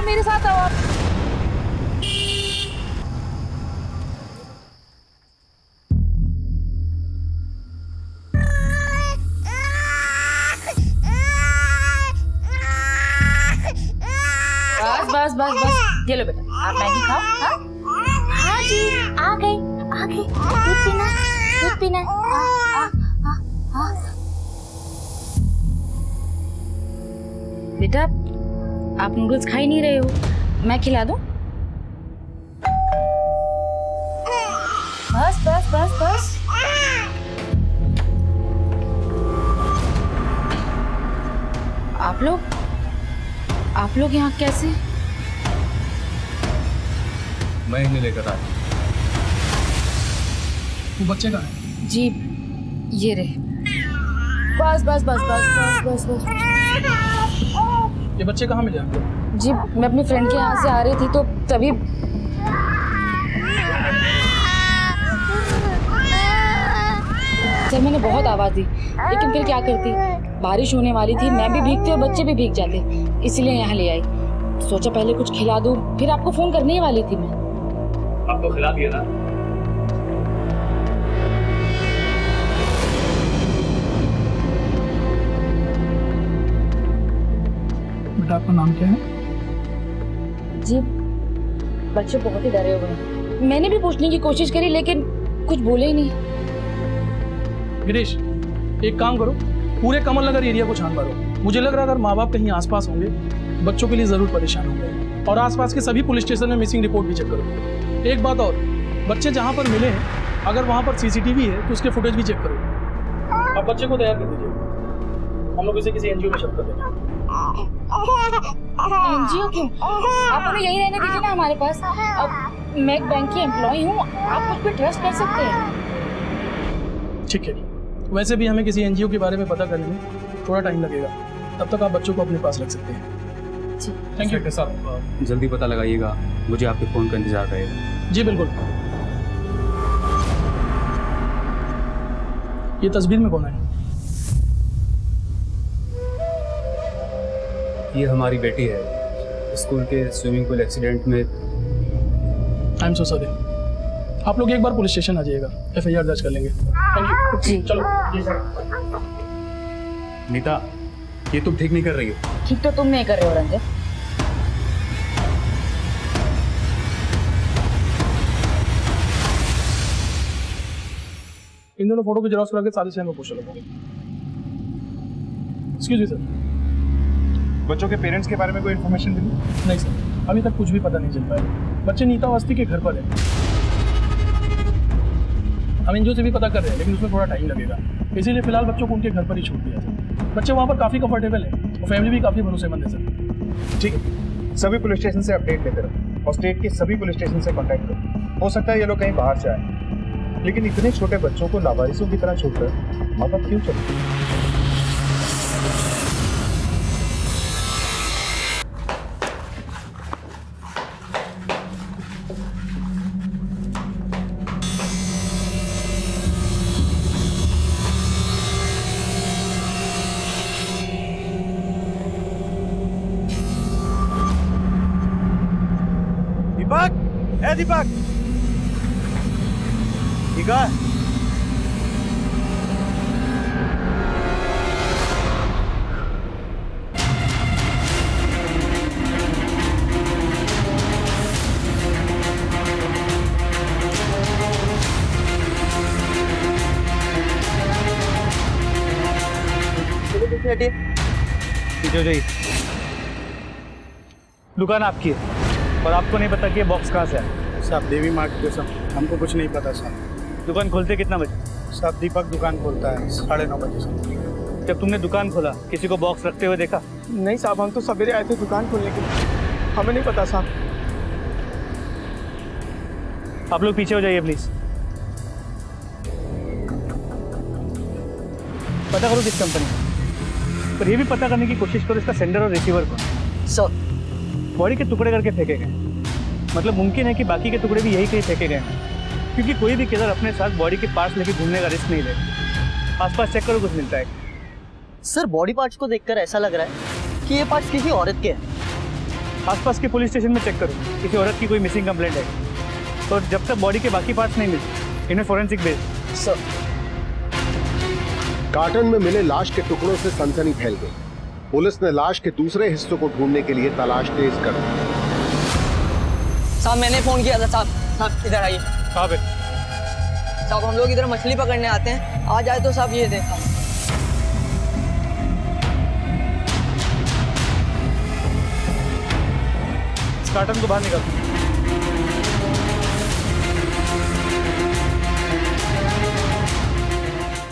मेरे साथ आओ आप। बस बस बस बस, ये लो बेटा, आप मैगी खाओ। हाँ हाँ जी, आ गई आ गई। दूध पीना, दूध पीना। हाँ। बेटा आप नूडल्स खा ही नहीं रहे हो, मैं खिला दूं? बस बस बस बस। आप लोग यहाँ कैसे? मैं इन्हें लेकर आया। वो बच्चे कहाँ हैं? जी ये रहे। बस बस बस बस बस बस बस। ये बच्चे कहाँ मिले आपको? जी मैं अपनी फ्रेंड के यहाँ से आ रही थी तो तभी। सर मैंने बहुत आवाज दी, लेकिन फिर क्या करती, बारिश होने वाली थी, मैं भी भीगती और बच्चे भी भीग जाते, इसीलिए यहाँ ले आई। सोचा पहले कुछ खिला दूं, फिर आपको फोन करने ही वाली थी मैं। आप तो खिला दिया ना। बेटा आपका नाम क्या है? जी बच्चे बहुत ही डरे हुए हैं, मैंने भी पूछने की कोशिश करी लेकिन कुछ बोले ही नहीं। गिरीश एक काम करो, पूरे कमल नगर एरिया को छान मारो। मुझे लग रहा है अगर माँ बाप कहीं आसपास होंगे, बच्चों के लिए जरूर परेशान होंगे। और आसपास के सभी पुलिस स्टेशन में मिसिंग रिपोर्ट भी चेक करो। एक बात और, बच्चे जहाँ पर मिले हैं अगर वहाँ पर सीसीटीवी है तो उसके फुटेज भी चेक करो। अब बच्चे को तैयार कर दीजिए, हम लोग इसे किसी एनजीओ में शिफ्ट कर देंगे। एनजीओ क्यों? आप हमें यही रहने दीजिए ना हमारे पास। अब मैं एक बैंक की एम्प्लॉय हूँ, आप मुझ पर ट्रस्ट कर सकते हैं। ठीक है, वैसे भी हमें किसी एनजीओ के बारे में पता करने में थोड़ा टाइम लगेगा, तब तक आप बच्चों को अपने पास रख सकते हैं। जी थैंक यू साहब। जल्दी पता लगाइएगा, मुझे आपके फ़ोन का इंतजार रहेगा। जी बिल्कुल। ये तस्वीर में कौन है? ये हमारी बेटी है, स्कूल के स्विमिंग पूल एक्सीडेंट में। I am so sorry. आप लोग एक बार पुलिस स्टेशन आ जाइएगा, एफआईआर दर्ज कर लेंगे। Thank you. चलो नीता, ये तुम ठीक नहीं कर रही हो। ठीक तो तुम नहीं कर रहे हो रंजन। इन दोनों फोटो को जेरॉक्स करा के सारे शहर में पूछ लो। एक्सक्यूज मी सर, बच्चों के पेरेंट्स के बारे में कोई इन्फॉर्मेशन मिली? नहीं सर, अभी तक कुछ भी पता नहीं चल पाया। बच्चे नीता अवस्थी के घर पर है। हम एनजीओ से भी पता कर रहे हैं लेकिन उसमें थोड़ा टाइम लगेगा, इसीलिए फिलहाल बच्चों को उनके घर पर ही छोड़ दिया सर। बच्चे वहाँ पर काफ़ी कंफर्टेबल है और फैमिली भी काफ़ी भरोसेमंद है सर। ठीक है, सभी पुलिस स्टेशन से अपडेट लेते रहो और स्टेट के सभी पुलिस स्टेशन से कांटेक्ट करो। हो सकता है ये लोग कहीं बाहर से आए, लेकिन इतने छोटे बच्चों को लावारिसों की तरह छोड़कर माँ बाप क्यों चलते? दीपक, ए दीपक, ठीक है? पीछे हो जाइए। दुकान आपकी है और आपको नहीं पता कि ये बॉक्स कहाँ से है? साहब देवी माँ की कसम, हमको कुछ नहीं पता साहब। दुकान खोलते कितना बजे? साहब दीपक दुकान खोलता है 9:30 बजे से। जब तुमने दुकान खोला किसी को बॉक्स रखते हुए देखा? नहीं साहब, हम तो सवेरे आए थे दुकान खोलने के लिए, हमें नहीं पता साहब। आप लोग पीछे हो जाइए प्लीज। पता करो किस कंपनी का, पर ये भी पता करने की कोशिश करो इसका सेंडर और रिसीवर कौन। सर बॉडी के टुकड़े करके फेंके गए, मतलब मुमकिन है कि बाकी के टुकड़े भी यही कहीं फेंके गए, क्योंकि कोई भी किलर अपने साथ बॉडी के पार्ट्स लेके घूमने का रिस्क नहीं लेगा। आसपास चेक करो, कुछ मिलता है। सर बॉडी पार्ट्स को देखकर ऐसा लग रहा है कि ये पार्ट्स किसी औरत के हैं। आसपास के पुलिस स्टेशन में चेक करो, किसी औरत की कोई मिसिंग कंप्लेंट है। और जब तक बॉडी के बाकी पार्ट्स नहीं मिलते, इन्हें फॉरेंसिक भेज। सर। कार्टन में मिले लाश के टुकड़ों से सनसनी फैल गई। पुलिस ने लाश के दूसरे हिस्सों को ढूंढने के लिए तलाश तेज कर दी। साहब मैंने फोन किया था। साहब इधर आइए। कहाँ पे? साहब हम लोग इधर मछली पकड़ने आते हैं, आ जाए तो साहब ये देखा। इस कार्टन को बाहर निकाल।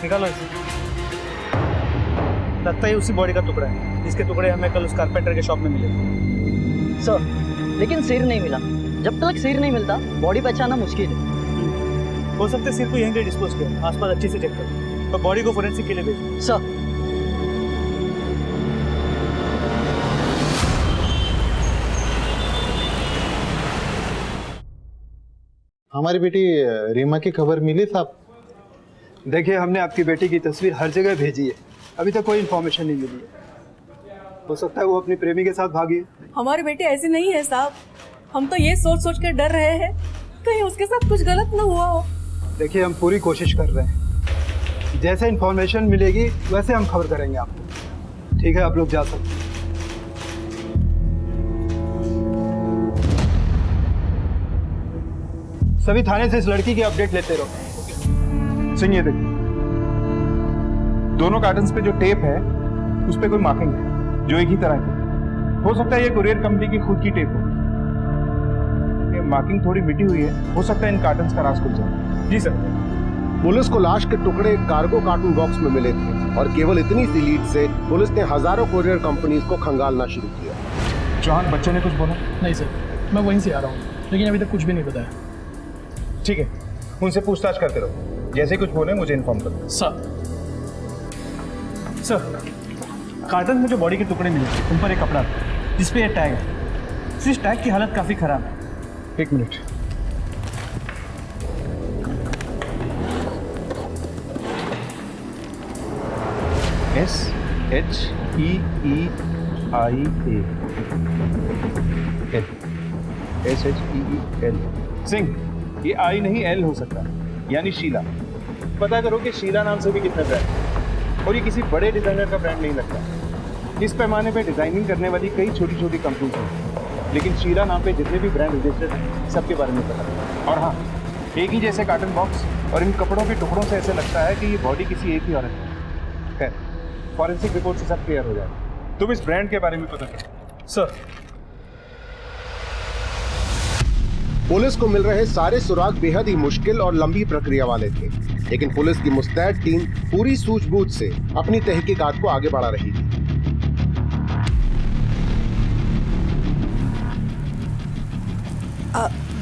निकालो इसे। लगता है उसी बॉडी का टुकड़ा है जिसके टुकड़े हमें कल उस कारपेंटर के शॉप में मिले थे। सर लेकिन सिर नहीं मिला। जब तक सिर नहीं मिलता बॉडी पहचानना मुश्किल है। हो सकता है सिर को यहीं पे डिस्पोज किया। आसपास अच्छे से चेक करो और बॉडी को फोरेंसिक के लिए भेजो। सर हमारी बेटी रीमा की खबर मिली साहब? देखिए, हमने आपकी बेटी की तस्वीर हर जगह भेजी है, अभी तक कोई इन्फॉर्मेशन नहीं मिली है। हो सकता है वो अपनी प्रेमी के साथ भागी है। हमारे बेटे ऐसे नहीं है साहब। हम तो ये सोच सोच कर डर रहे हैं कहीं उसके साथ कुछ गलत न हुआ हो। देखिए, हम पूरी कोशिश कर रहे हैं, जैसे इन्फॉर्मेशन मिलेगी वैसे हम खबर करेंगे आपको। ठीक है, आप लोग जा सकते हैं। सभी थाने से इस लड़की की अपडेट लेते रहो। सिंह, ये देखिए, दोनों कार्टन्स पे जो टेप है उस पे कोई मार्किंग है जो एक ही तरह की। हो सकता है ये कुरियर कंपनी की खुद की टेप हो। ये मार्किंग थोड़ी मिटी हुई है, हो सकता है इन कार्टन्स का राज खुल जाए। जी सर। पुलिस को लाश के टुकड़े कार्गो कार्टून बॉक्स में मिले थे और केवल इतनी सी लीड से पुलिस ने हजारों कुरियर कंपनीज को खंगालना शुरू किया। चौहान, बच्चों ने कुछ बोला? नहीं सर, मैं वहीं से आ रहा हूँ, लेकिन अभी तक कुछ भी नहीं बताया। ठीक है, उनसे पूछताछ करते रहो, जैसे कुछ बोले मुझे इन्फॉर्म करो। सर, कार्टन में जो बॉडी के टुकड़े मिले उन पर एक कपड़ा था जिस पे ये टैग है। इस टैग की हालत काफी खराब है। एक मिनट। SHEEIA सिंह, ये आई नहीं एल हो सकता, यानी शीला। पता करो कि शीला नाम से भी कितने ब्रांड हैं, और ये किसी बड़े डिजाइनर का ब्रांड नहीं लगता। इस पैमाने पे डिजाइनिंग करने वाली कई छोटी छोटी कंपनी हैं, लेकिन शीला नाम पे जितने भी ब्रांड रजिस्टर्ड हैं सबके बारे में पता है। और हाँ, एक ही जैसे कार्टन बॉक्स और इन कपड़ों के टुकड़ों से ऐसे लगता है कि ये बॉडी किसी एक ही औरत की। खैर, फॉरेंसिक रिपोर्ट से सब क्लियर हो जाएगा। तुम इस ब्रांड के बारे में पता करो। सर, पुलिस को मिल रहे सारे सुराग बेहद ही मुश्किल और लंबी प्रक्रिया वाले थे, लेकिन पुलिस की मुस्तैद टीम पूरी सूझबूझ से अपनी तहकीकात को आगे बढ़ा रही थी।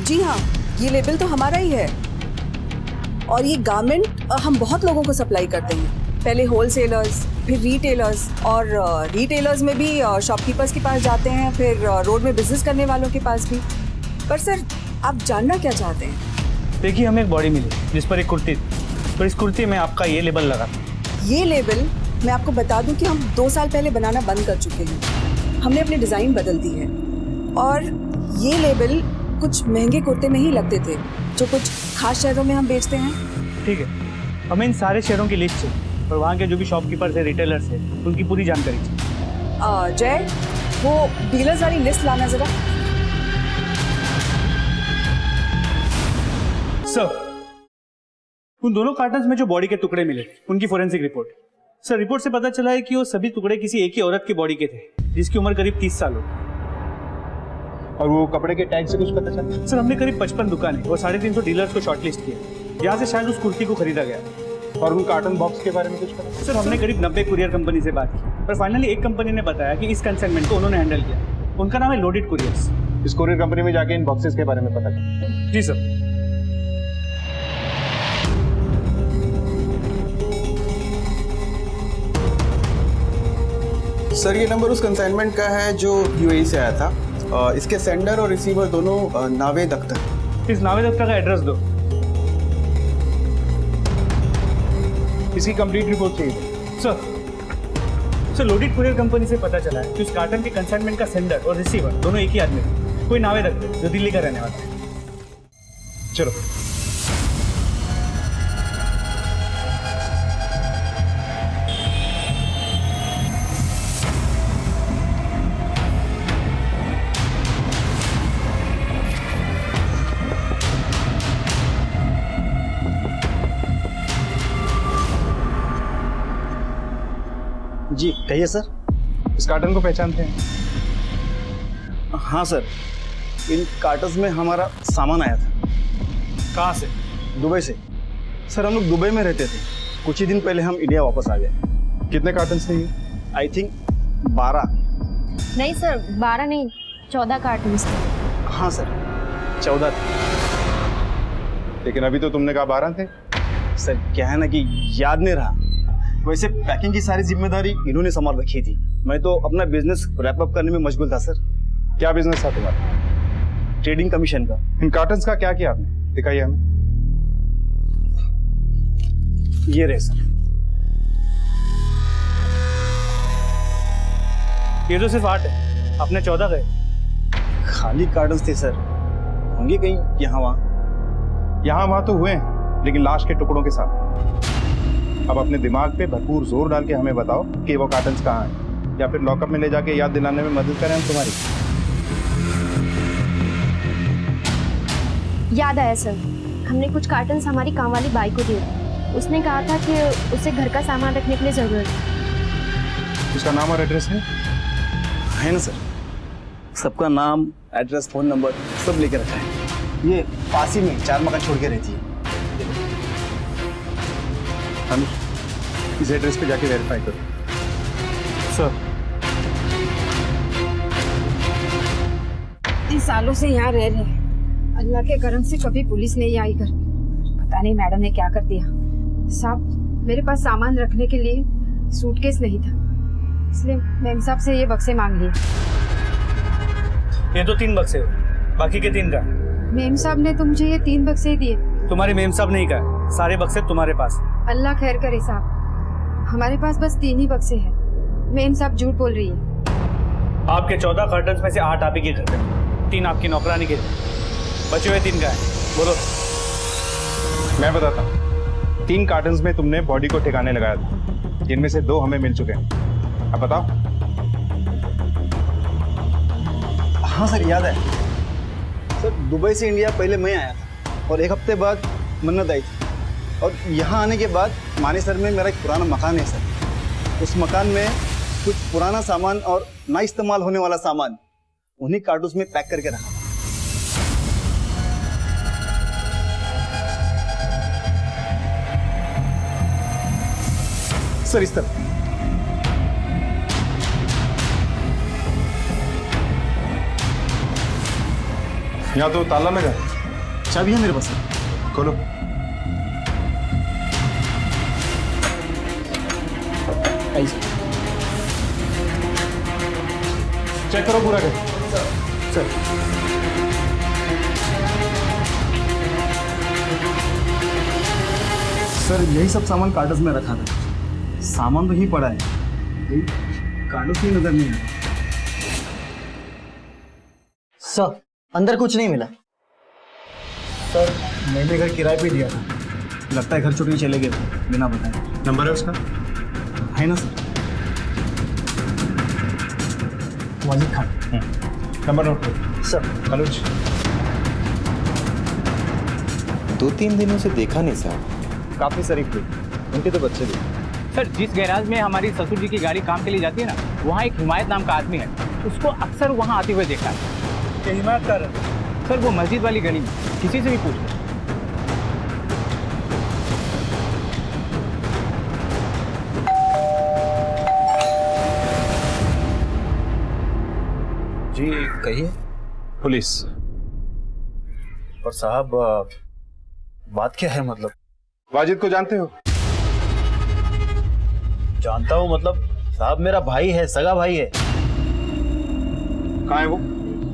जी हाँ, ये लेबल तो हमारा ही है और ये गारमेंट हम बहुत लोगों को सप्लाई करते हैं। पहले होलसेलर्स, फिर रिटेलर्स, और रिटेलर्स में भी शॉपकीपर्स के पास जाते हैं, फिर रोड में बिजनेस करने वालों के पास भी। पर सर, आप जानना क्या चाहते हैं? देखिए, हमें एक बॉडी मिली जिस पर एक कुर्ती थी, तो इस कुर्ती में आपका ये लेबल लगा। ये लेबल मैं आपको बता दूं कि हम 2 साल पहले बनाना बंद कर चुके हैं। हमने अपनी डिज़ाइन बदल दी है और ये लेबल कुछ महंगे कुर्ते में ही लगते थे जो कुछ खास शहरों में हम बेचते हैं। ठीक है, हमें इन सारे शहरों की लिस्ट चाहिए और वहाँ के जो भी शॉपकीपर्स है, रिटेलर्स है, उनकी पूरी जानकारी चाहिए। जय, वो डीलर्स वाली लिस्ट लाना ज़रा। सर, उन दोनों कार्टन्स में जो बॉडी के टुकड़े मिले उनकी फोरेंसिक रिपोर्ट। सर, रिपोर्ट से पता चला है कि वो सभी टुकड़े किसी एक ही औरत की बॉडी के थे जिसकी उम्र करीब 30 साल हो। और वो कपड़े के टैग से कुछ पता चला? सर, हमने करीब 55 दुकानें और 350 डीलर्स को शॉर्टलिस्ट किया। यहाँ से शायद उस कुर्ती को खरीदा गया। और उन कार्टन बॉक्स के बारे में कुछ पता? सर, हमने करीब 90 कुरियर कंपनी से बात की और फाइनली एक कंपनी ने बताया कि इस कंसाइनमेंट को उन्होंने हैंडल किया। उनका नाम है लोडेड कुरियर्स। इस कुरियर कंपनी में जाके इन बॉक्सेस के बारे में पता करो। जी सर। सर, ये नंबर उस कंसाइनमेंट का है जो यूएई से आया था। इसके सेंडर और रिसीवर दोनों नावेद अख्तर। इस नावेद अख्तर का एड्रेस दो। इसकी कंप्लीट रिपोर्ट चाहिए sir. Sir loaded courier company से पता चला है कि उस कार्टन के कंसाइनमेंट का सेंडर और रिसीवर दोनों एक ही आदमी थे। कोई नावे रखते जो दिल्ली का रहने वाला है। चलो। जी कहिए सर। इस कार्टन को पहचानते हैं? हाँ सर, इन कार्टन्स में हमारा सामान आया था। कहाँ से? दुबई से। सर हम लोग दुबई में रहते थे, कुछ ही दिन पहले हम इंडिया वापस आ गए। कितने कार्टन थे ये? I think 12। नहीं सर, 12 नहीं, 14 कार्टून थे। हाँ सर 14 थे। लेकिन अभी तो तुमने कहा 12 थे। सर क्या है ना कि याद नहीं रहा। वैसे पैकिंग की सारी जिम्मेदारी इन्होंने संभाल रखी थी, मैं तो अपना बिजनेस रैप अप करने में मशगूल था सर। क्या बिजनेस था तुम्हारा? ट्रेडिंग कमीशन का। इन कार्टन्स का क्या किया आपने? दिखाइए हमें। ये रहे सर। ये तो सिर्फ 8 है, अपने 14 गए। खाली कार्टन्स थे सर, होंगे कहीं यहाँ वहाँ। यहाँ वहां तो हुए हैं, लेकिन लाश के टुकड़ों के साथ। अब अपने दिमाग पे भरपूर जोर डाल के हमें बताओ कि वो कार्टन्स कहाँ हैं, या फिर लॉकअप में ले जाके याद दिलाने में मदद करें हम तुम्हारी। याद आया सर, हमने कुछ कार्टन्स हमारी काम वाली बाई को दिए। उसने कहा था कि उसे घर का सामान रखने के लिए जरूरत है। उसका नाम और एड्रेस है ना सर? सबका नाम, एड्रेस, फोन नंबर सब लेकर रखा है। ये पास ही में 4 मकान छोड़ के रहती है। अनुज, इस एड्रेस पे जाके वेरीफाई करो। सर इन सालों से यहाँ रह रहे हैं, अल्लाह के करम से कभी पुलिस नहीं आई घर। पता नहीं मैडम ने क्या कर दिया। साहब मेरे पास सामान रखने के लिए सूटकेस नहीं था, इसलिए मेम साहब से ये बक्से मांग लिए। ये तो 3 बक्से हो, बाकी के 3 का? मेम साहब ने तो मुझे ये 3 बक्से दिए। तुम्हारी मेम साहब नहीं कहा, सारे बक्से तुम्हारे पास। अल्लाह खैर करे साहब, हमारे पास बस 3 ही बक्से हैं। मेम साहब झूठ बोल रही है। आपके 14 कार्टन्स में से 8 आप ही के घर पे, 3 आपकी नौकरानी के, बचे हुए 3 का है। बोलो। मैं बताता हूँ। 3 कार्टन्स में तुमने बॉडी को ठिकाने लगाया था, जिनमें से 2 हमें मिल चुके हैं। अब बताओ। हाँ सर याद है सर, दुबई से इंडिया पहले मैं आया था और 1 हफ्ते बाद मन्नत आई थी। और यहाँ आने के बाद मानेसर में मेरा एक पुराना मकान है सर। उस मकान में कुछ पुराना सामान और ना इस्तेमाल होने वाला सामान उन्हीं कार्टून्स में पैक करके रखा। सर इस तरफ। यहाँ तो ताला लगा है। चाबी है मेरे पास सर। खोलो। चेक करो पूरा कर। सर सर यही सब सामान कार्टून्स में रखा था। सामान तो ही पड़ा है, कार्टून्स ही नजर नहीं आया। सर अंदर कुछ नहीं मिला। सर मैंने घर किराए पे दिया था, लगता है घर छोड़ के चले गए बिना बताए। नंबर है उसका? है ना sir? Wajid Khan. Number note करो। सर। अनुज। 2-3 दिनों से देखा नहीं साहब। काफी शरीफ थे, उनके तो बच्चे भी। सर जिस गैराज में हमारी ससुर जी की गाड़ी काम के लिए जाती है ना, वहाँ एक हिमायत नाम का आदमी है, उसको अक्सर वहाँ आते हुए देखा है। हिमायत कर सर वो मस्जिद वाली गली में, किसी से भी पूछ लो। जी कहिए। पुलिस। और साहब बात क्या है? मतलब वाजिद को जानते हो? जानता हूँ, मतलब साहब मेरा भाई है, सगा भाई है। कहाँ है वो?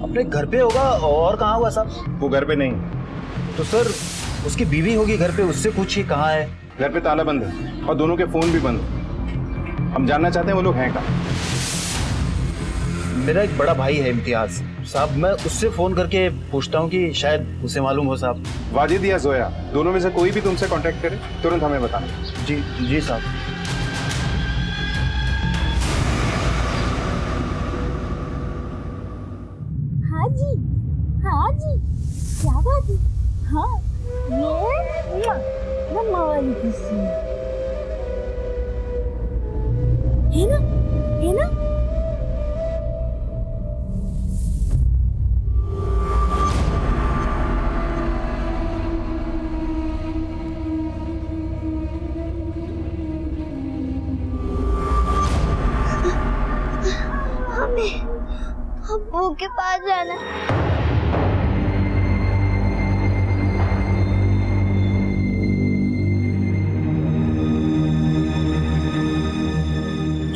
अपने घर पे होगा, और कहाँ होगा साहब? वो घर पे नहीं। तो सर उसकी बीवी होगी घर पे, उससे पूछिए कहाँ है। घर पे ताला बंद है और दोनों के फोन भी बंद है। हम जानना चाहते हैं वो लोग हैं कहाँ। मेरा एक बड़ा भाई है इम्तियाज साहब, मैं उससे फोन करके पूछता हूँ कि शायद उसे मालूम हो साहब। वाजिद या जोया, दोनों में से कोई भी तुमसे कांटेक्ट करे तुरंत हमें बताना। जी साहब। हाँ जी क्या बात है। हाँ ये मम्मा वाली किसी है ना हमें अब्बू के पास जाना है।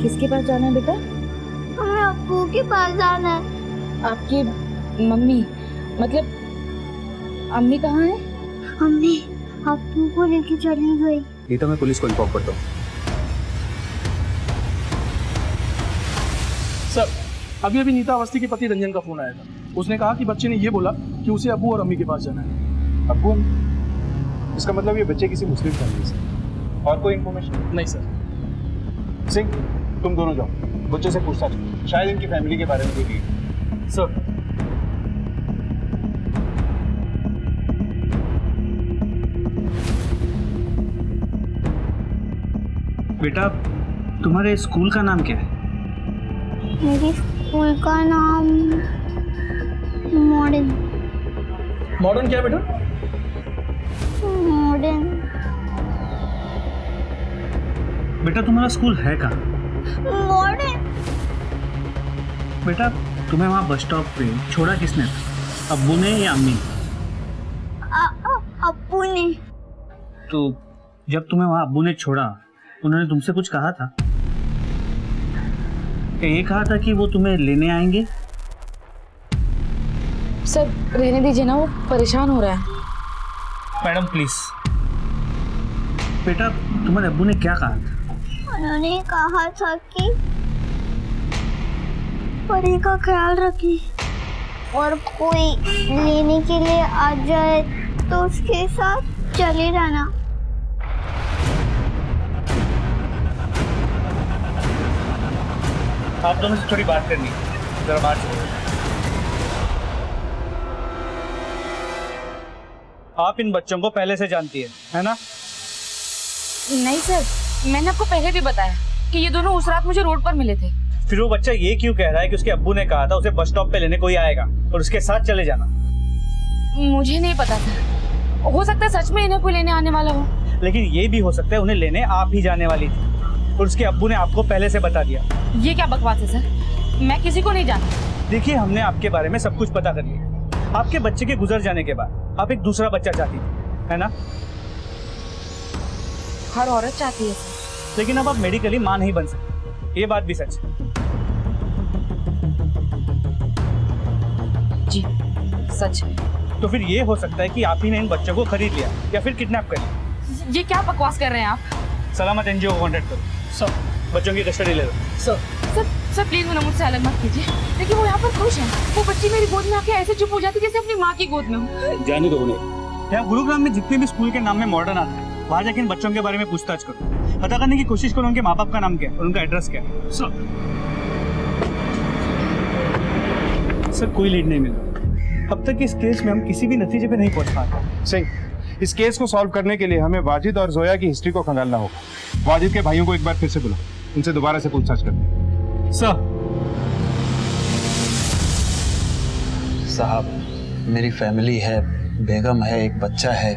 किसके पास जाना है बेटा? हमें अब्बू के पास जाना है। आपकी मम्मी मतलब अम्मी कहाँ है? अम्मी अब्बू को लेके चली गई। ये तो मैं पुलिस को इन्फॉर्म करता हूँ। सर, अभी अभी नीता अवस्थी के पति रंजन का फोन आया था। उसने कहा कि बच्चे ने ये बोला कि उसे अब्बू और अम्मी के पास जाना है। अब्बू? इसका मतलब ये बच्चे किसी मुस्लिम फैमिली से। और कोई इन्फॉर्मेशन? नहीं सर। सिंह, तुम दोनों जाओ, बच्चों से पूछताछ करो, शायद इनकी फैमिली के बारे में कोई लीड। सर। बेटा, तुम्हारे स्कूल का नाम क्या है? मेरे स्कूल का नाम मॉडर्न। मॉडर्न क्या है बेटा? मॉडर्न। बेटा तुम्हारा स्कूल है कहाँ? मॉडर्न। बेटा तुम्हें वहाँ बस स्टॉप पे छोड़ा किसने था, अब्बू ने या अम्मी? अब्बू ने। तो जब तुम्हें वहाँ अब्बू ने छोड़ा, उन्होंने तुमसे कुछ कहा था? ये कहा था कि वो तुम्हें लेने आएंगे? सर रहने दीजिए ना, वो परेशान हो रहा है। Madam please. बेटा तुम्हारे अब्बू ने क्या कहा था? उन्होंने कहा था कि परी का ख्याल रखें और कोई लेने के लिए आ जाए तो उसके साथ चले जाना। आप दोनों से थोड़ी बात करनी है, जरा बात करो। आप इन बच्चों को पहले से जानती है ना? नहीं सर, मैंने आपको पहले भी बताया कि ये दोनों उस रात मुझे रोड पर मिले थे। फिर वो बच्चा ये क्यों कह रहा है कि उसके अब्बू ने कहा था उसे बस स्टॉप पे लेने कोई आएगा और उसके साथ चले जाना? मुझे नहीं पता था, हो सकता है सच में इन्हें कोई लेने आने वाला हो। लेकिन ये भी हो सकता है उन्हें लेने आप ही जाने वाली थी और उसके अब्बू ने आपको पहले से बता दिया। ये क्या बकवास है सर, मैं किसी को नहीं जानती। देखिए हमने आपके बारे में सब कुछ पता कर लिया। आपके बच्चे के गुजर जाने के बाद आप एक दूसरा बच्चा चाहती थी, है ना? हर औरत चाहती है सर। लेकिन अब आप मेडिकली मां नहीं बन सकते, ये बात भी सच है। जी सच है। तो फिर ये हो सकता है कि आप ही ने इन बच्चों को खरीद लिया या फिर किडनैप कर लिया। ये क्या बकवास कर रहे हैं आप? सलामत एनजीओ को कॉन्टेक्ट करो। सर बच्चों की कस्टडी ले लो। सर प्लीज उन्हें मुझसे अलग मत कीजिए। देखिए वो यहाँ पर खुश है, वो बच्ची मेरी गोद में आके ऐसे चुप हो जाती जैसे अपनी माँ की गोद में हो। जाने दो उन्हें। यहाँ गुरुग्राम में जितने भी स्कूल के नाम में मॉडर्न आता है, वहाँ जाके इन बच्चों के बारे में पूछताछ करो, पता करने की कोशिश करो उनके माँ बाप का नाम क्या है और उनका एड्रेस क्या है। सर कोई लीड नहीं मिला। अब तक इस केस में हम किसी भी नतीजे पे नहीं पहुंच पाए। सिंह, इस केस को सॉल्व करने के लिए हमें वाजिद और जोया की हिस्ट्री को खंगालना होगा। वाजिद के भाइयों को एक बार फिर से बुलाओ, उनसे दोबारा से पूछताछ करते। सर साहब मेरी फैमिली है, बेगम है, एक बच्चा है।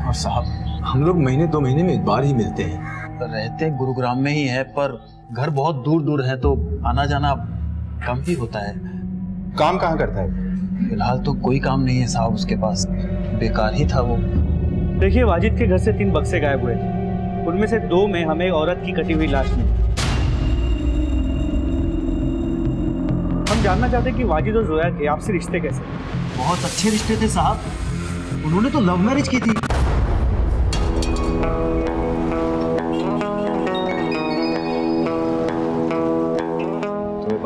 और साहब हम लोग महीने 2 महीने में एक बार ही मिलते हैं। रहते गुरुग्राम में ही है पर घर बहुत दूर दूर है तो आना जाना कम ही होता है। काम कहाँ करता है? फिलहाल तो कोई काम नहीं है साहब उसके पास, बेकार ही था वो। देखिए वाजिद के घर से 3 बक्से गायब हुए थे, उनमें से 2 में हमें एक औरत की कटी हुई लाश मिली। हम जानना चाहते हैं कि वाजिद और जोया के आपसी रिश्ते कैसे? बहुत अच्छे रिश्ते थे साहब, उन्होंने तो लव मैरिज की थी।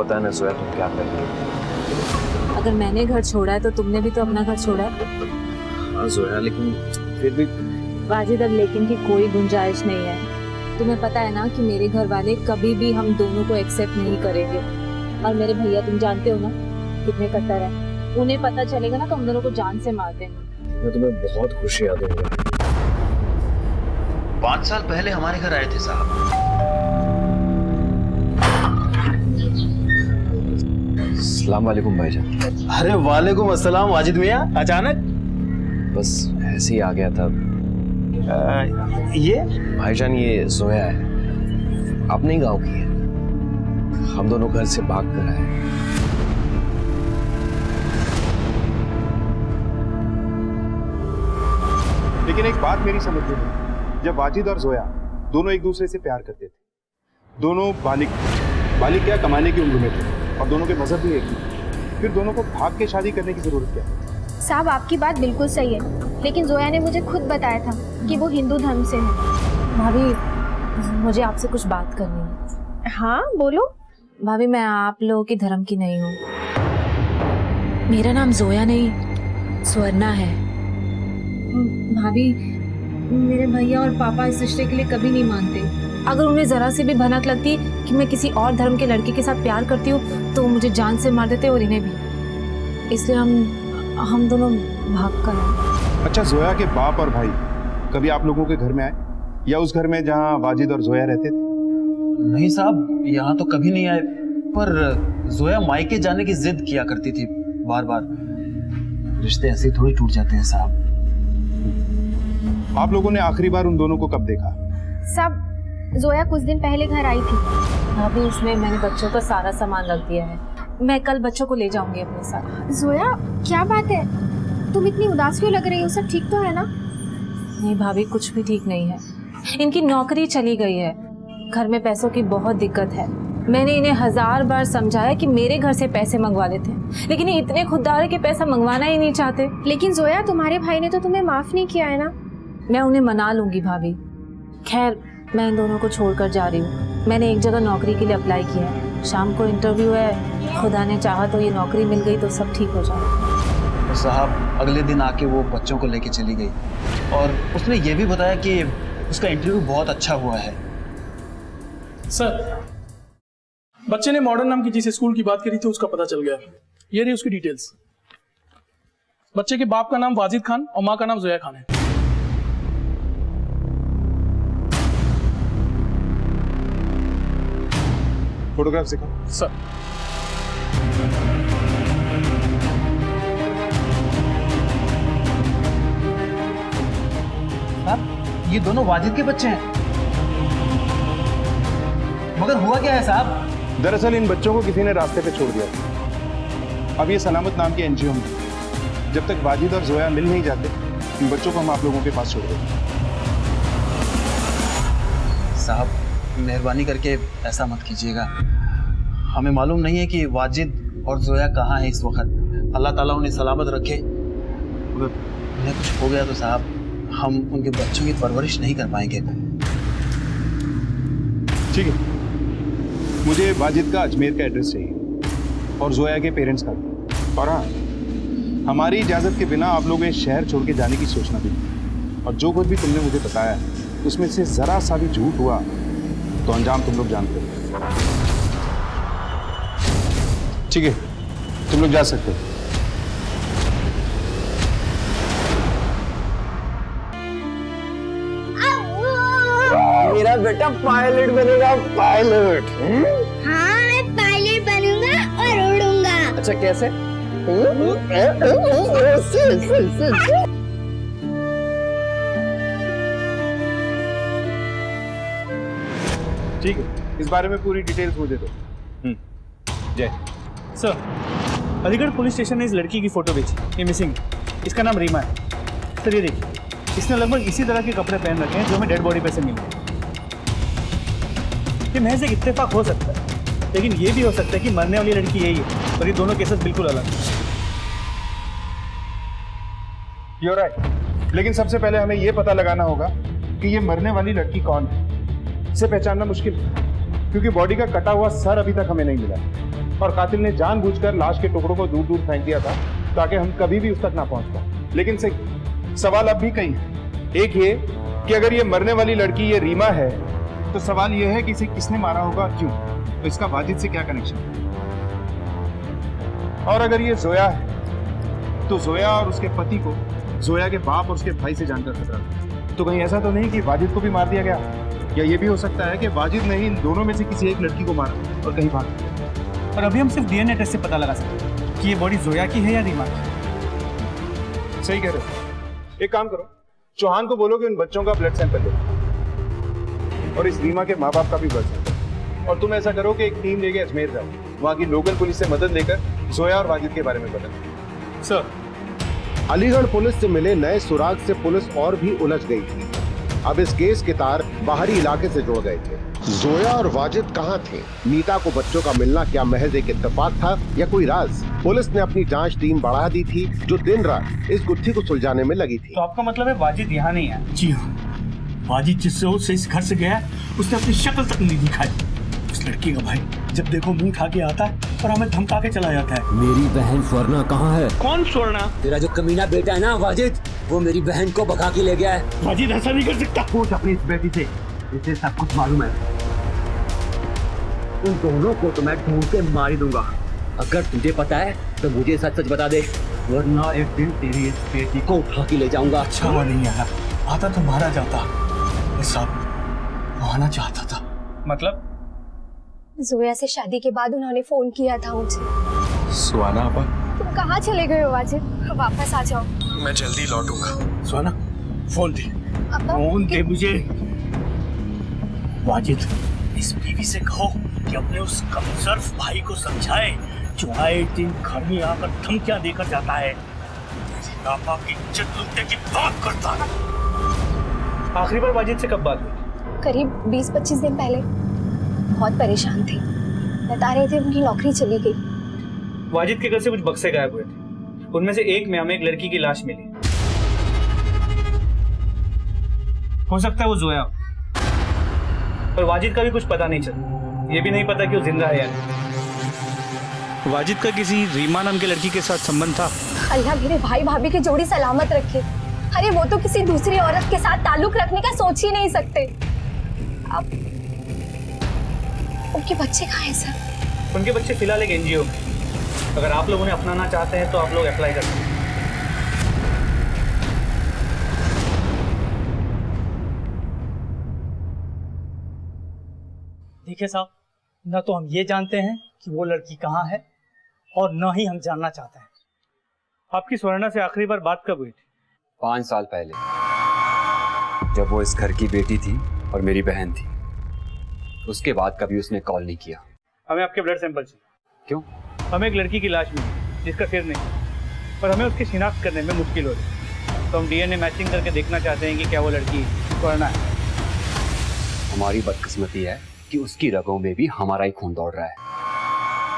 पता है ना जोया तुम क्या कर रही हो। अगर मैंने घर छोड़ा है तो तुमने भी तो अपना घर छोड़ा है। हाँ जोया, लेकिन फिर भी वाजिद, अब लेकिन की कोई गुंजाइश नहीं है। तुम्हें पता है ना कि मेरे घर वाले कभी भी हम दोनों को एक्सेप्ट नहीं करेंगे। और मेरे भैया तुम जानते हो ना कितने कट्टर है, उन्हें पता चलेगा ना तो हम दोनों को जान से मार देंगे। मैं तुम्हें बहुत खुशियां दूंगा। 5 साल पहले हमारे घर आए थे साहब। अस्सलाम वालेकुम भाईजान। अरे वालेकुम अस्सलाम वाजिद मियाँ, अचानक? बस ऐसे ही आ गया था। ये भाईजान ये जोया है, अपने ही गांव की है। हम दोनों घर से भाग कर आए। लेकिन एक बात मेरी समझ में नहीं, जब वाजिद और जोया दोनों एक दूसरे से प्यार करते थे, दोनों बालिग क्या कमाने की उम्र में थे और दोनों के मजहब भी एक ही, फिर दोनों को भाग के शादी करने की जरूरत क्या है? साहब आपकी बात बिल्कुल सही है, लेकिन जोया ने मुझे खुद बताया था कि वो हिंदू धर्म से है। भाभी मुझे आपसे कुछ बात करनी है। हाँ बोलो। भाभी मैं आप लोगों के धर्म की नहीं हूँ। मेरा नाम जोया नहीं स्वर्णा है। भाभी मेरे भैया और पापा इस रिश्ते के लिए कभी नहीं मानते। अगर उन्हें जरा सी भी भनक लगती कि मैं किसी और धर्म के लड़के के साथ प्यार करती हूँ तो वो मुझे जान से मार देते और इन्हें भी। इसलिए हम दोनों भाग कर आए। अच्छा, जोया के बाप और भाई कभी आप लोगों के घर में आए या उस घर में जहाँ वाजिद और जोया रहते थे? नहीं साहब, यहाँ तो कभी नहीं आए, पर जोया मायके जाने की जिद किया करती थी बार बार। रिश्ते ऐसे थोड़ी टूट जाते हैं साहब। आप लोगों ने आखिरी बार उन दोनों को कब देखा? साहब जोया कुछ दिन पहले घर आई थी। भाभी इसमें मैंने बच्चों का सारा सामान रख दिया है, मैं कल बच्चों को ले जाऊंगी अपने साथ। जोया क्या बात है, तुम इतनी उदास क्यों लग रही हो? सब ठीक तो है ना? नहीं भाभी कुछ भी ठीक नहीं है। इनकी नौकरी चली गई है, घर में पैसों की बहुत दिक्कत है। मैंने इन्हें 1000 बार समझाया कि मेरे घर से पैसे मंगवा लेते हैं, लेकिन ये इतने खुददार है कि पैसा मंगवाना ही नहीं चाहते। लेकिन जोया तुम्हारे भाई ने तो तुम्हें माफ नहीं किया है ना? मैं उन्हें मना लूंगी भाभी। खैर मैं इन दोनों को छोड़कर जा रही हूँ। मैंने एक जगह नौकरी के लिए अप्लाई किया है, शाम को इंटरव्यू है। खुदा ने चाहा तो ये नौकरी मिल गई तो सब ठीक हो जाएगा। साहब अगले दिन आके वो बच्चों को लेके चली गई और उसने ये भी बताया कि उसका इंटरव्यू बहुत अच्छा हुआ है। सर, बच्चे ने मॉडर्न नाम की जिस स्कूल की बात करी थी उसका पता चल गया। ये रही उसकी डिटेल्स। बच्चे के बाप का नाम वाजिद खान और माँ का नाम जोया खान है। फोटोग्राफ दिखाओ। सर साहब ये दोनों वाजिद के बच्चे हैं, मगर हुआ क्या है साहब? दरअसल इन बच्चों को किसी ने रास्ते पे छोड़ दिया था। अब ये सलामत नाम के एनजीओ में, जब तक वाजिद और जोया मिल नहीं जाते इन बच्चों को हम आप लोगों के पास छोड़ देंगे। साहब मेहरबानी करके ऐसा मत कीजिएगा। हमें मालूम नहीं है कि वाजिद और जोया कहाँ है इस वक्त। अल्लाह ताला उन्हें सलामत रखे। अगर उन्हें कुछ हो गया तो साहब हम उनके बच्चों की परवरिश नहीं कर पाएंगे। ठीक है, मुझे वाजिद का अजमेर का एड्रेस चाहिए और जोया के पेरेंट्स का भी। और हाँ, हमारी इजाज़त के बिना आप लोग इस शहर छोड़ के जाने की सोचना भी नहीं। और जो कुछ भी तुमने मुझे बताया उसमें से ज़रा सा भी झूठ हुआ तो अंजाम तुम लोग जानते हो। ठीक है, तुम लोग जा सकते हो। मेरा बेटा पायलट बनेगा, पायलट। हाँ मैं पायलट बनूंगा और उड़ूंगा। अच्छा कैसे? ठीक है, इस बारे में पूरी डिटेल्स मुझे दो। जय सर, अलीगढ़ पुलिस स्टेशन ने इस लड़की की फोटो भेजी, ये मिसिंग। इसका नाम रीमा है। सर ये देखिए, इसने लगभग इसी तरह के कपड़े पहन रखे हैं जो हमें डेड बॉडी पे से मिले। ये महज एक इत्तेफाक हो सकता है, लेकिन ये भी हो सकता है कि मरने वाली लड़की यही है और ये दोनों केसेस बिल्कुल अलग हैं। You're right। लेकिन सबसे पहले हमें ये पता लगाना होगा कि ये मरने वाली लड़की कौन है। इसे पहचानना मुश्किल है क्योंकि बॉडी का कटा हुआ सर अभी तक हमें नहीं मिला। और कातिल ने जानबूझकर लाश के टुकड़ों को दूर दूर फेंक दिया था ताकि हम कभी भी उस तक ना पहुंच पाए। लेकिन सिंह, सवाल अब भी कई है। एक ये कि अगर ये मरने वाली लड़की ये रीमा है तो सवाल ये है कि इसे किसने मारा होगा, क्यों, तो इसका वाजिद से क्या कनेक्शन है? और अगर ये जोया है तो जोया और उसके पति को जोया के बाप और उसके भाई से जानकर खतरा था। तो कहीं ऐसा तो नहीं कि वाजिद को भी मार दिया गया, या ये भी हो सकता है कि वाजिद ने ही इन दोनों में से किसी एक लड़की को मारा और कहीं भाग गया। और अभी हम सिर्फ डीएनए टेस्ट से पता लगा सकते हैं कि ये बॉडी जोया की है या रीमा की। सही कह रहे हो। एक काम करो, चौहान को बोलो कि उन बच्चों का ब्लड सैंपल ले और इस रीमा के माँ बाप का भी ब्लड सैंपल। और तुम ऐसा करो कि एक टीम लेके अजमेर जाओ, वहां की लोकल पुलिस से मदद लेकर जोया और वाजिद के बारे में पता करो। सर, अलीगढ़ पुलिस से मिले नए सुराग से पुलिस और भी उलझ गई थी। अब इस केस के तार बाहरी इलाके से जुड़ गए थे। जोया और वाजिद कहाँ थे? नीता को बच्चों का मिलना क्या महज एक इत्तेफाक था या कोई राज? पुलिस ने अपनी जांच टीम बढ़ा दी थी जो दिन रात इस गुत्थी को सुलझाने में लगी थी। तो आपका मतलब है वाजिद यहाँ नहीं है? जी हाँ, वाजिद जिससे उससे इस घर से गया उसने अपनी शक्ल तक नहीं दिखाई। उस लड़की का भाई जब देखो मुंह उठा के आता है और हमें धमका के चला जाता है। मेरी बहन स्वर्णा कहाँ है? कौन स्वर्णा? तेरा जो कमीना बेटा है ना वाजिद, वो मेरी बहन को भगा के ले गया है। वाजिद ऐसा नहीं कर सकता। पूछ अपनी इस बेटी से, इसे सब कुछ मालूम है। उन दोनों को तो मैं ढूंढ के मार ही दूंगा। अगर तुझे पता है तो मुझे सच सच बता दे, वरना एक दिन तेरी इस बेटी को उठा के ले जाऊंगा। अच्छा हुआ नहीं आया, आता तो मारा जाता। सब आना चाहता था। मतलब? जोया से शादी के बाद उन्होंने फोन किया था मुझे। सुहाना आपा, तुम कहाँ चले गए हो वाजिद? वापस आ जाओ। मैं जल्दी लौटूंगा। सुहाना, फोन दे, फोन दे मुझे। वाजिद, इस बीवी से कहो कि अपने उस कमजोर भाई को समझाए जो आए दिन घर में आकर धमकियां देकर जाता है। मेरी पापा की इज्जत लूटने की बात करता है। आखिरी बार वाजिद से कब बात हुई? करीब 20-25 दिन पहले। बहुत परेशान थे, बता रहे थे उनकी नौकरी चली गई। वाजिद के घर से कुछ बक्से गायब हुए थे, उनमें से एक में हमें एक लड़की की लाश मिली। हो सकता है वो जोया, पर वाजिद का भी कुछ पता नहीं चला। ये भी नहीं पता कि वो जिंदा है या नहीं। वाजिद का किसी रीमा नाम की लड़की के साथ संबंध था? अल्लाह मेरे भाई भाभी की जोड़ी सलामत रखे। अरे वो तो किसी दूसरी औरत के साथ ताल्लुक रखने का सोच ही नहीं सकते। अब उनके बच्चे कहाँ हैं सर? उनके बच्चे फिलहाल एक एनजीओ में। अगर आप लोग उन्हें अपनाना चाहते हैं तो आप लोग अप्लाई कर सकते हैं। देखिए साहब, न तो हम ये जानते हैं कि वो लड़की कहाँ है और न ही हम जानना चाहते हैं। आपकी स्वर्णा से आखिरी बार बात कब हुई थी? 5 साल पहले, जब वो इस घर की बेटी थी और मेरी बहन थी। उसके बाद कभी उसने कॉल नहीं किया। हमें आपके ब्लड सैंपल चाहिए। क्यों? हमें एक लड़की की लाश मिली जिसका सिर नहीं, पर हमें उसकी शिनाख्त करने में मुश्किल हो रही है। तो हम डीएनए मैचिंग करके देखना चाहते हैं कि क्या वो लड़की स्वर्णा है। हमारी बदकिस्मती है कि उसकी रगों में भी हमारा ही खून दौड़ रहा है।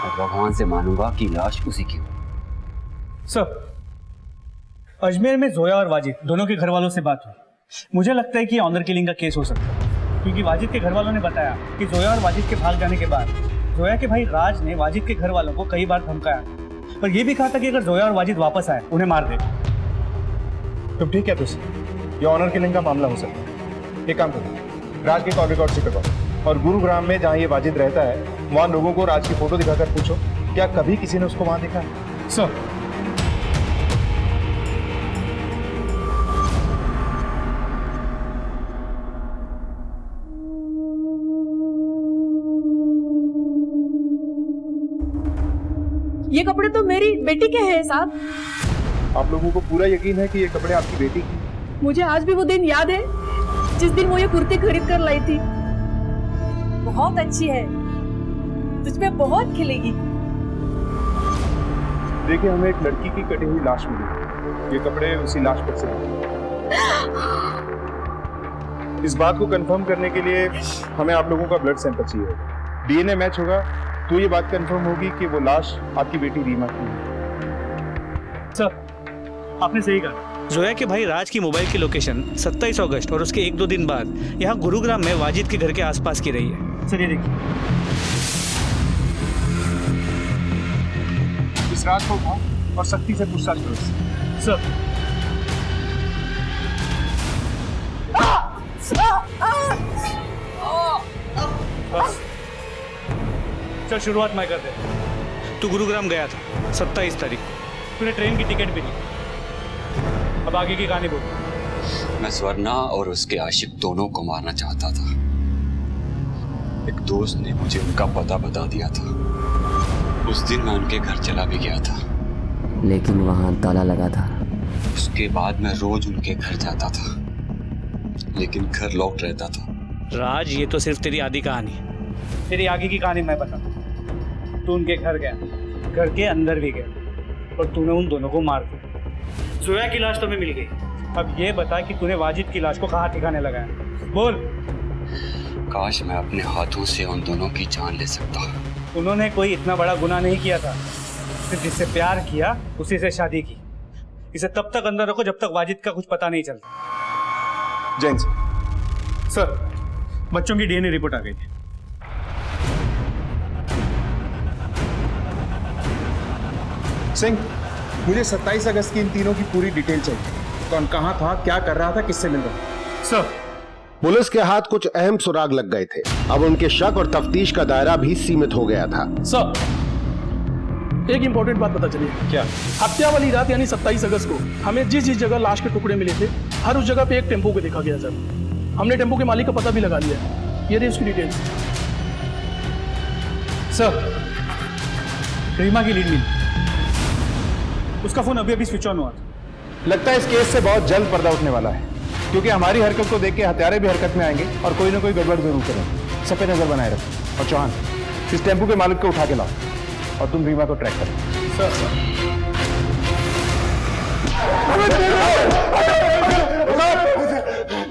मैं भगवान से मानूंगा कि लाश उसी की हो। सर, अजमेर में जोया और वाजिद दोनों के घर वालों से बात हुई। मुझे लगता है कि ऑनर किलिंग का केस हो सकता है, क्योंकि वाजिद के घर वालों ने बताया कि जोया और वाजिद के भाग जाने के बाद जोया के भाई राज ने वाजिद के घर वालों को कई बार धमकाया, पर यह भी कहा था कि अगर जोया और वाजिद वापस आए उन्हें मार दे। तुम ठीक है दोस्त, ये ऑनर किलिंग का मामला हो सकता है। एक काम करो, राज के कॉल रिकॉर्ड से करवाओ और गुरुग्राम में जहाँ ये वाजिद रहता है वहाँ लोगों को राज की फोटो दिखाकर पूछो क्या कभी किसी ने उसको वहाँ देखा है। सर, ये कपड़े तो मेरी बेटी के हैं साहब। आप लोगों को पूरा यकीन है कि ये कपड़े आपकी बेटी की? मुझे आज भी वो दिन याद है जिस दिन वो ये कुर्ती खरीद कर लाई थी। बहुत अच्छी है, तुझ पे बहुत खिलेगी। देखिए, हमें एक लड़की की कटी हुई लाश मिली। ये कपड़े उसी लाश पर से। इस बात को कंफर्म करने के लिए हमें आप लोगों का ब्लड सैंपल चाहिए। डीएनए मैच होगा तो ये बात कंफर्म होगी कि वो लाश आपकी बेटी रीमा की है। सर, आपने सही कहा। जोया के भाई राज की मोबाइल की लोकेशन 27 अगस्त और उसके 1-2 दिन बाद यहाँ गुरुग्राम में वाजिद के घर के आसपास की रही है। सर ये देखिए, इस रात को उठाओ और सख्ती से पूछताछ करो। सर बस चल शुरुआत मैं कर दे। तू गुरुग्राम गया था 27 तारीख को, तूने ट्रेन की टिकट भी ली। अब आगे की कहानी बोल। मैं स्वर्णा और उसके आशिक दोनों को मारना चाहता था। एक दोस्त ने मुझे उनका पता बता दिया था। उस दिन मैं उनके घर चला भी गया था, लेकिन वहां ताला लगा था। उसके बाद मैं रोज उनके घर जाता था, लेकिन घर लॉक्ड रहता था। राज, ये तो सिर्फ तेरी आधी कहानी है। तेरी आगे की कहानी मैं बताऊं। तू उनके घर गया, घर के अंदर भी गया और तूने उन दोनों को मार दिया। जोया की लाश तुम्हें मिल गई। अब ये बता कि तूने वाजिद की लाश को कहाँ ठिकाने लगाया? बोल। काश मैं अपने हाथों से उन दोनों की जान ले सकता। उन्होंने कोई इतना बड़ा गुनाह नहीं किया था। सिर्फ जिससे प्यार किया उसी से शादी की। इसे तब तक अंदर रखो जब तक वाजिद का कुछ पता नहीं चलता। जैन सर, बच्चों की डीएनए रिपोर्ट आ गई है। सिंह, मुझे 27 अगस्त की इन तीनों की पूरी डिटेल चाहिए। कौन कहाँ था, क्या कर रहा था, किससे मिल रहा था? सर, पुलिस के हाथ कुछ अहम सुराग लग गए थे। अब उनके शक और तफ्तीश का दायरा भी सीमित हो गया था। सर, एक इंपॉर्टेंट बात पता चली। क्या? हत्या वाली रात यानी 27 अगस्त को हमें जिस जिस जगह लाश के टुकड़े मिले थे, हर उस जगह पे एक टेम्पो को देखा गया सर। हमने टेम्पो के मालिक का पता भी लगा लिया। ये रही उसकी डिटेल्स। सर, रीमा की लीड मिली। उसका फोन अभी अभी स्विच ऑन हुआ था। लगता है इस केस से बहुत जल्द पर्दा उठने वाला है, क्योंकि हमारी हरकत को देख के हत्यारे भी हरकत में आएंगे और कोई ना कोई गड़बड़ जरूर करेंगे। सब पे नजर बनाए रखो। और चौहान, इस टेम्पो के मालिक को उठा के लाओ और तुम रीमा को ट्रैक करो। सर,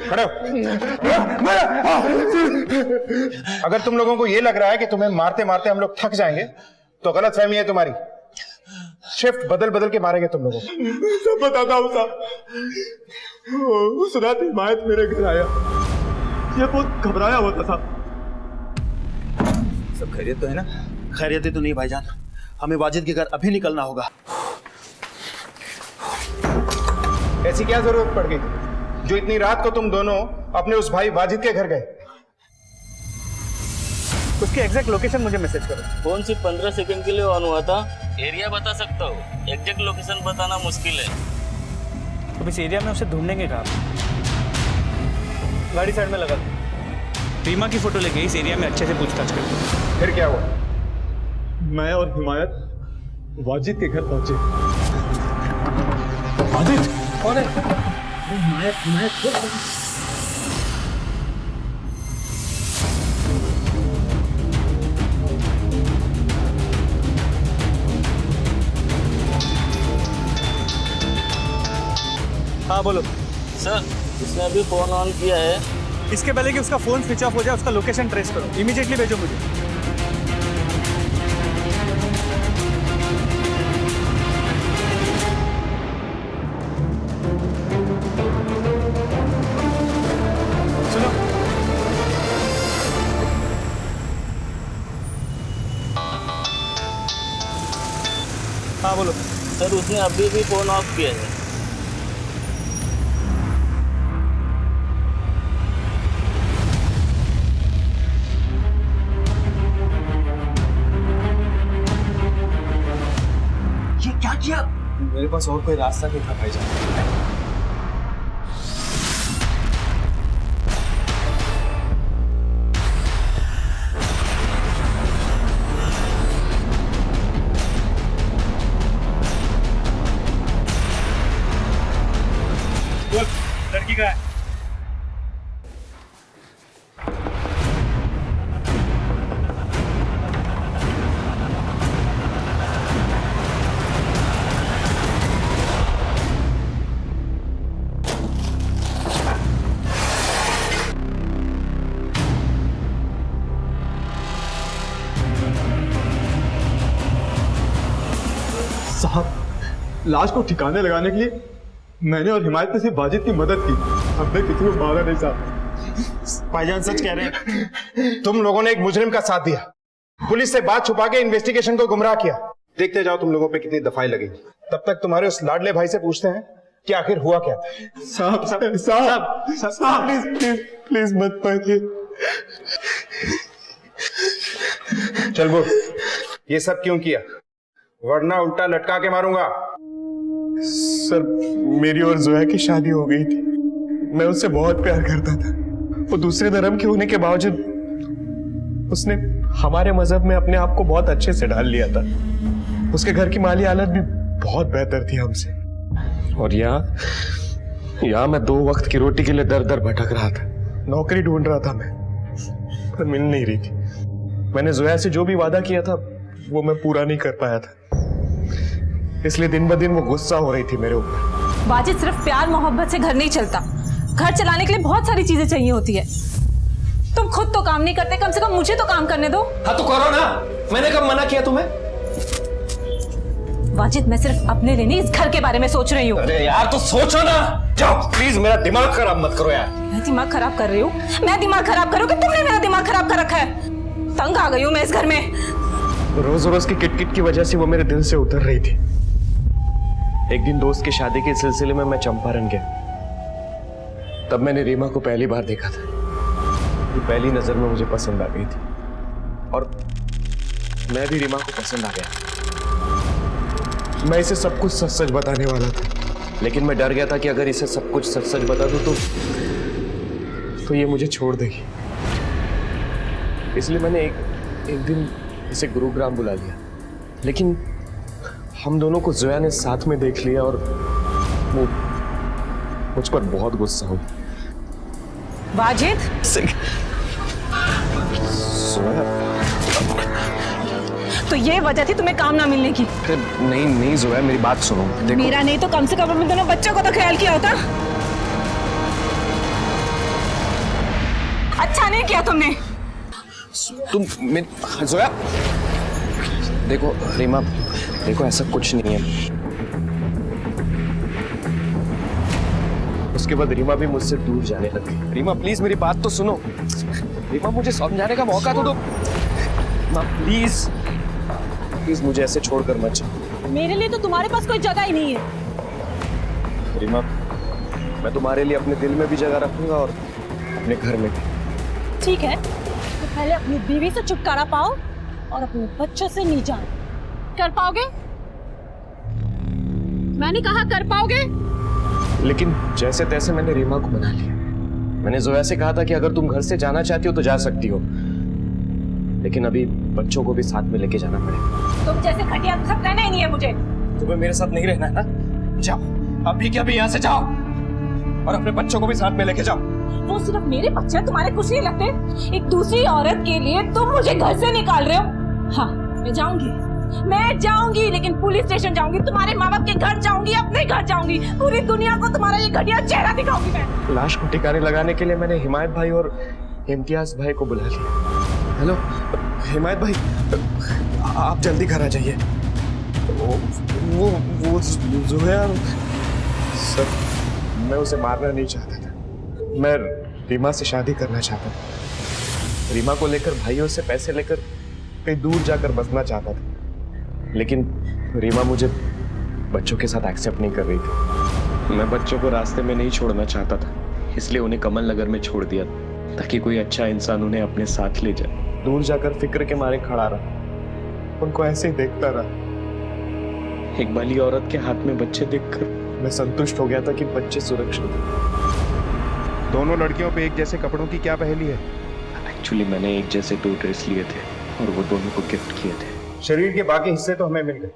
खड़े हो। अगर तुम लोगों को ये लग रहा है कि तुम्हें मारते मारते हम लोग थक जाएंगे, तो गलत फहमी है तुम्हारी। शिफ्ट बदल बदल के मारेंगे तुम लोगों को। सब बताता हूँ साहब। उस रात हिमायत मेरे घर आया। ये बहुत घबराया हुआ था साहब। सब खैरियत तो है ना? खैरियत तो नहीं भाईजान, हमें वाजिद के घर अभी निकलना होगा। ऐसी क्या जरूरत पड़ गई जो इतनी रात को तुम दोनों अपने उस भाई वाजिद के घर गए? उसकी एग्जैक्ट लोकेशन मुझे मैसेज करो। फोन सिर्फ 15 सेकंड के लिए ऑन हुआ था। एरिया बता सकता हूँ, एग्जैक्ट लोकेशन बताना मुश्किल है। तो इस एरिया में उसे ढूंढेंगे कहाँ? गाड़ी साइड में लगा दो। रीमा की फोटो लेके इस एरिया में अच्छे से पूछताछ कर। फिर क्या हुआ? मैं और हिमायत वाजिद के घर पहुंचे। वाजिद कौन है? हिमायत हाँ बोलो। सर, उसने अभी फोन ऑन किया है। इसके पहले कि उसका फोन स्विच ऑफ हो जाए, उसका लोकेशन ट्रेस करो। इमीडिएटली भेजो मुझे। सुनो, हाँ बोलो। सर, उसने अभी भी फोन ऑफ किया है। क्या किया? मेरे पास और कोई रास्ता नहीं था भाईजान। बोल, लड़की का है। साहब, लाश को ठिकाने लगाने के लिए मैंने और हिमायत ने सिर्फ वाजिद की मदद की। हमने किसी को मारा नहीं साहब। भाईजान सच कह रहे हैं। तुम लोगों ने एक मुजरिम का साथ दिया, पुलिस से बात छुपा के इन्वेस्टिगेशन को गुमराह किया। देखते जाओ तुम लोगों पे कितनी दफाई लगेगी। तब तक तुम्हारे उस लाडले भाई से पूछते हैं कि आखिर हुआ क्या था। साहब साहब साहब साहब प्लीज प्लीज प्लीज मत मारिए। चल बोल, ये सब क्यों किया, वरना उल्टा लटका के मारूंगा। सर मेरी और जोया की शादी हो गई थी, मैं उससे बहुत प्यार करता था। वो दूसरे धर्म के होने के बावजूद उसने हमारे मजहब में अपने आप को बहुत अच्छे से ढाल लिया था। उसके घर की माली हालत भी बहुत बेहतर थी हमसे। और यहाँ मैं 2 वक्त की रोटी के लिए दर दर भटक रहा था। नौकरी ढूंढ रहा था मैं, पर मिल नहीं रही थी। मैंने जोया से जो भी वादा किया था वो मैं पूरा नहीं कर पाया था, इसलिए दिन ब दिन वो गुस्सा हो रही थी मेरे ऊपर। वाजिद, सिर्फ प्यार मोहब्बत से घर नहीं चलता। घर चलाने के लिए बहुत सारी चीजें चाहिए होती है। तुम खुद तो काम नहीं करते, कम से कम मुझे तो काम करने दो। हाँ तो करो ना, मैंने कब मना किया तुम्हें? वाजिद, मैं सिर्फ अपने लिए नहीं, इस घर के बारे में सोच रही हूँ। अरे यार तो सोचो ना, जाओ प्लीज, मेरा दिमाग खराब मत करो यार। मैं दिमाग खराब कर रही हूँ? मैं दिमाग खराब करूँ कि तुमने मेरा दिमाग खराब कर रखा है? तंग आ गई हूँ मैं इस घर में। रोज रोज की किटकिट की वजह से वो मेरे दिल से उतर रही थी। एक दिन दोस्त की शादी के सिलसिले में मैं चंपारण गया, तब मैंने रीमा को पहली बार देखा था। वो पहली नजर में मुझे पसंद आ गई थी और मैं भी रीमा को पसंद आ गया। मैं इसे सब कुछ सच सच बताने वाला था, लेकिन मैं डर गया था कि अगर इसे सब कुछ सच सच बता दूं तो ये मुझे छोड़ देगी। इसलिए मैंने एक दिन इसे गुरुग्राम बुला लिया, लेकिन हम दोनों को जोया ने साथ में देख लिया और वो मुझ पर बहुत गुस्सा हुई। वाजिद, तो ये वजह थी तुम्हें काम ना मिलने की? नहीं जोया, मेरी बात सुनो। देखो, मेरा नहीं तो कम से कम अपने दोनों बच्चों को तो ख्याल किया होता। अच्छा नहीं किया तुमने। तुम जोया, देखो रीमा, देखो ऐसा कुछ नहीं है। उसके बाद रीमा भी मुझसे दूर जाने लगी। रीमा प्लीज मेरी बात तो सुनो। रीमा मुझे समझाने का मौका तो दो। प्लीज प्लीज मुझे ऐसे छोड़कर मत जाओ। मेरे लिए तो तुम्हारे पास कोई जगह ही नहीं है। रीमा, मैं तुम्हारे लिए अपने दिल में भी जगह रखूंगा और अपने घर में भी। ठीक है, तो पहले अपनी बीवी से छुटकारा पाओ और अपने बच्चों से नहीं जाओ। कर पाओगे? मैंने कहा कर पाओगे? लेकिन जैसे तैसे मैंने रीमा को मना लिया। मैंने जोया से कहा था कि अगर तुम घर से जाना चाहती हो तो जा सकती हो, लेकिन अभी बच्चों को भी साथ में लेके जाना पड़ेगा। तुम जैसे घटिया सब रहना ही नहीं है मुझे। तुम्हें मेरे साथ नहीं रहना है ना? जाओ अभी के अभी यहाँ से जाओ और अपने बच्चों को भी साथ में लेके जाओ। वो सिर्फ मेरे बच्चे तुम्हारे कुछ नहीं लगते? एक दूसरी औरत के लिए तुम मुझे घर से निकाल रहे हो? हाँ, मैं जाऊंगी, लेकिन पुलिस स्टेशन जाऊंगी, तुम्हारे माँ बाप के घर जाऊंगी, अपने घर जाऊंगी, पूरी दुनिया को तुम्हारा ये घटिया चेहरा दिखाऊंगी मैं। लाश को ठिकाने लगाने के लिए मैंने हिमायत भाई और इम्तियाज भाई को बुला लिया। हेलो हिमायत भाई, आप जल्दी घर आ जाइए। वो जोया। सर, मैं उसे मारना नहीं चाहता था, मैं रीमा से शादी करना चाहता था। रीमा को लेकर भाइयों से पैसे लेकर कहीं दूर जाकर बसना चाहता था, लेकिन रीमा मुझे बच्चों के साथ एक्सेप्ट नहीं कर रही थी। मैं बच्चों को रास्ते में नहीं छोड़ना चाहता था, इसलिए उन्हें कमल नगर में छोड़ दिया ताकि कोई अच्छा इंसान उन्हें अपने साथ ले जाए। दूर जाकर फिक्र के मारे खड़ा रहा, उनको ऐसे ही देखता रहा। एक भली औरत के हाथ में बच्चे देखकर मैं संतुष्ट हो गया था कि बच्चे सुरक्षित हैं। दोनों लड़कियों पे एक जैसे कपड़ों की क्या पहेली है? एक्चुअली मैंने एक जैसे 2 ड्रेस लिए थे और वो दोनों को गिफ्ट किए थे। शरीर के बाकी हिस्से तो हमें मिल गए,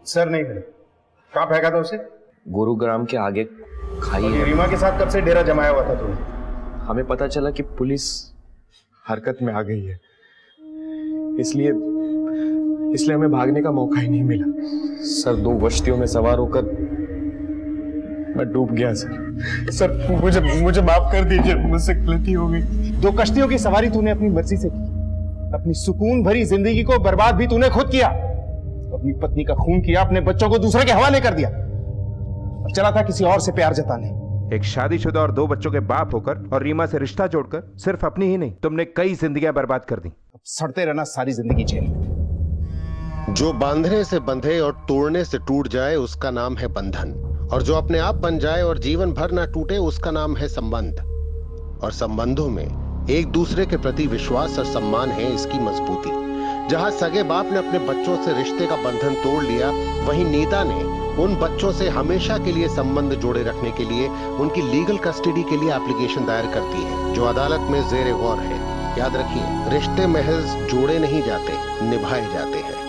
सर नहीं मिले। कहाँ फेंका था उसे? गुरुग्राम के आगे खाई है। रीमा के साथ कब से डेरा जमाया हुआ था तुम्हें? हमें पता चला कि पुलिस हरकत में आ गई है, इसलिए हमें भागने का मौका ही नहीं मिला। सर, 2 कश्तियों में सवार होकर मैं डूब गया सर। मुझे माफ कर दीजिए, मुझसे गलती हो गई। 2 कश्तियों की सवारी तूने अपनी मर्जी से की, अपनी सुकून भरी जिंदगी को बर्बाद भी तूने खुद किया। अपनी पत्नी का खून किया, अपने बच्चों को दूसरे के हवाले कर दिया। अब चला था किसी और से प्यार जताने। एक शादीशुदा और 2 बच्चों के बाप होकर और रीमा से रिश्ता जोड़कर सिर्फ अपनी ही नहीं, तुमने कई जिंदगियां बर्बाद कर दी। अब सड़ते रहना सारी जिंदगी जेल। जो बांधने से बंधे और तोड़ने से टूट जाए उसका नाम है बंधन, और जो अपने आप बन जाए और जीवन भर ना टूटे उसका नाम है संबंध। और संबंधों में एक दूसरे के प्रति विश्वास और सम्मान है इसकी मजबूती। जहां सगे बाप ने अपने बच्चों से रिश्ते का बंधन तोड़ लिया, वहीं नीता ने उन बच्चों से हमेशा के लिए संबंध जोड़े रखने के लिए उनकी लीगल कस्टडी के लिए एप्लीकेशन दायर करती है, जो अदालत में जेर गौर है। याद रखिए, रिश्ते महज जोड़े नहीं जाते, निभाए जाते हैं।